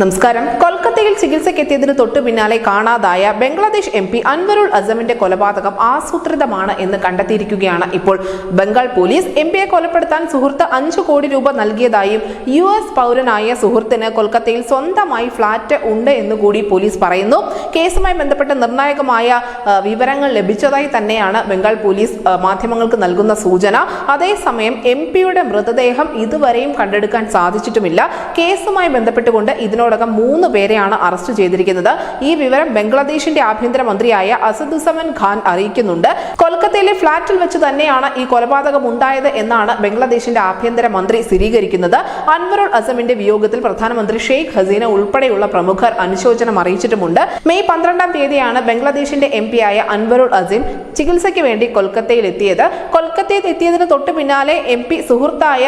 നമസ്കാരം. കൊൽക്കത്തയിൽ ചികിത്സയ്ക്കെത്തിയതിന് തൊട്ടു പിന്നാലെ കാണാതായ ബംഗ്ലാദേശ് MP അൻവറുൽ അസമിന്റെ കൊലപാതകം ആസൂത്രിതമാണ് എന്ന് കണ്ടെത്തിയിരിക്കുകയാണ് ഇപ്പോൾ ബംഗാൾ പോലീസ്. MP കൊലപ്പെടുത്താൻ സുഹൃത്ത് 5 കോടി രൂപ നൽകിയതായും US പൗരനായ സുഹൃത്തിന് കൊൽക്കത്തയിൽ സ്വന്തമായി ഫ്ളാറ്റ് ഉണ്ട് എന്ന് കൂടി പോലീസ് പറയുന്നു. കേസുമായി ബന്ധപ്പെട്ട് നിർണായകമായ വിവരങ്ങൾ ലഭിച്ചതായി തന്നെയാണ് ബംഗാൾ പോലീസ് മാധ്യമങ്ങൾക്ക് നൽകുന്ന സൂചന. അതേസമയം MP-യുടെ മൃതദേഹം ഇതുവരെയും കണ്ടെടുക്കാൻ സാധിച്ചിട്ടുമില്ല. കേസുമായി ബന്ധപ്പെട്ടുകൊണ്ട് ഇതിനോടകം 3 പേരെയാണ് അറസ്റ്റ് ചെയ്തിരിക്കുന്നത്. ഈ വിവരം ബംഗ്ലാദേശിന്റെ ആഭ്യന്തരമന്ത്രിയായ അസദുസമൻ ഖാൻ അറിയിക്കുന്നുണ്ട്. കൊൽക്കത്തയിലെ ഫ്ളാറ്റിൽ വെച്ച് തന്നെയാണ് ഈ കൊലപാതകം ഉണ്ടായത് എന്നാണ് ബംഗ്ലാദേശിന്റെ ആഭ്യന്തരമന്ത്രി സ്ഥിരീകരിക്കുന്നത്. അൻവറുൽ അസമിന്റെ വിയോഗത്തിൽ പ്രധാനമന്ത്രി ഷെയ്ഖ് ഹസീന ഉൾപ്പെടെയുള്ള പ്രമുഖർ അനുശോചനം അറിയിച്ചിട്ടുമുണ്ട്. മെയ് 12-ാം തീയതിയാണ് ബംഗ്ലാദേശിന്റെ MP ആയ അൻവറുൽ അസീം ചികിത്സയ്ക്ക് വേണ്ടി കൊൽക്കത്തയിൽ എത്തിയത്. കൊൽക്കത്തയിൽ എത്തിയതിന് തൊട്ട് പിന്നാലെ MP സുഹൃത്തായ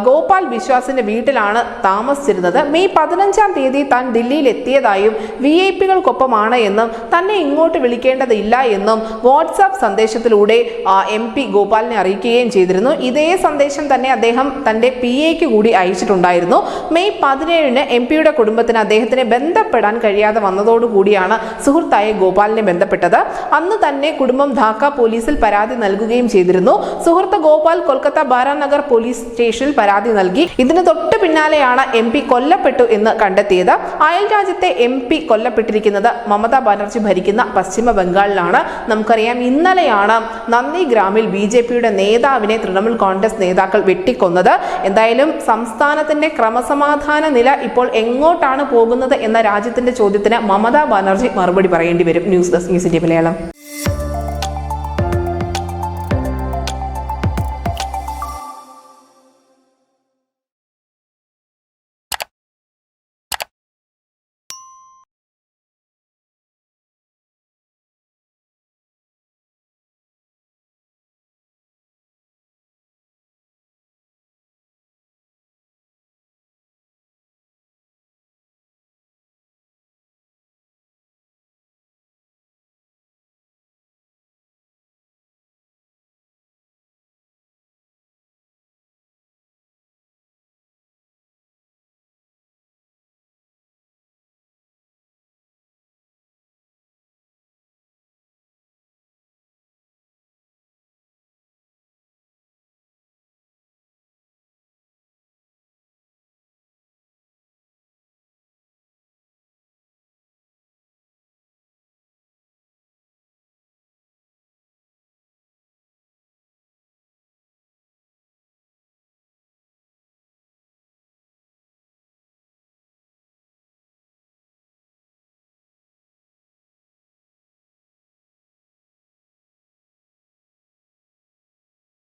ഗോപാൽ ബിശ്വാസിന്റെ വീട്ടിലാണ് താമസിച്ചിരുന്നത്. മെയ് 15-ാം തീയതി താൻ ദില്ലിയിൽ എത്തിയതായും VIP-കൾക്കൊപ്പമാണ് എന്നും തന്നെ ഇങ്ങോട്ട് വിളിക്കേണ്ടതില്ല എന്നും വാട്സാപ്പ് സന്ദേശത്തിലൂടെ MP ഗോപാലിനെ അറിയിക്കുകയും ചെയ്തിരുന്നു. ഇതേ സന്ദേശം തന്നെ അദ്ദേഹം തന്റെ PA-ക്ക് കൂടി അയച്ചിട്ടുണ്ടായിരുന്നു. മെയ് 17-ന് MP-യുടെ കുടുംബത്തിന് അദ്ദേഹത്തിനെ ബന്ധപ്പെടാൻ കഴിയാതെ വന്നതോടുകൂടിയാണ് സുഹൃത്തായ ഗോപാലിനെ ബന്ധപ്പെട്ടത്. അന്ന് തന്നെ കുടുംബം ധാക്ക പോലീസിൽ പരാതി നൽകുകയും ചെയ്തിരുന്നു. സുഹൃത്ത് ഗോപാൽ കൊൽക്കത്ത ബാരാനഗർ പോലീസ് സ്റ്റേഷനിൽ പരാതി നൽകി. ഇതിന് തൊട്ടു പിന്നാലെയാണ് MP കൊല്ലപ്പെട്ടു എന്ന് കണ്ടെത്തിയത്. അയൽ രാജ്യത്തെ MP കൊല്ലപ്പെട്ടിരിക്കുന്നത് മമതാ ബാനർജി ഭരിക്കുന്ന പശ്ചിമ ബംഗാളിലാണ്. നമുക്കറിയാം, ഇന്നലെയാണ് നന്ദിഗ്രാമിൽ BJP-യുടെ നേതാവിനെ തൃണമൂൽ കോൺഗ്രസ് നേതാക്കൾ വെട്ടിക്കൊന്നത്. എന്തായാലും സംസ്ഥാനത്തിന്റെ ക്രമസമാധാന നില ഇപ്പോൾ എങ്ങോട്ടാണ് പോകുന്നത് എന്ന രാജ്യത്തിന്റെ ചോദ്യത്തിന് മമതാ ബാനർജി മറുപടി പറയേണ്ടി വരും. News desk news India Malayalam.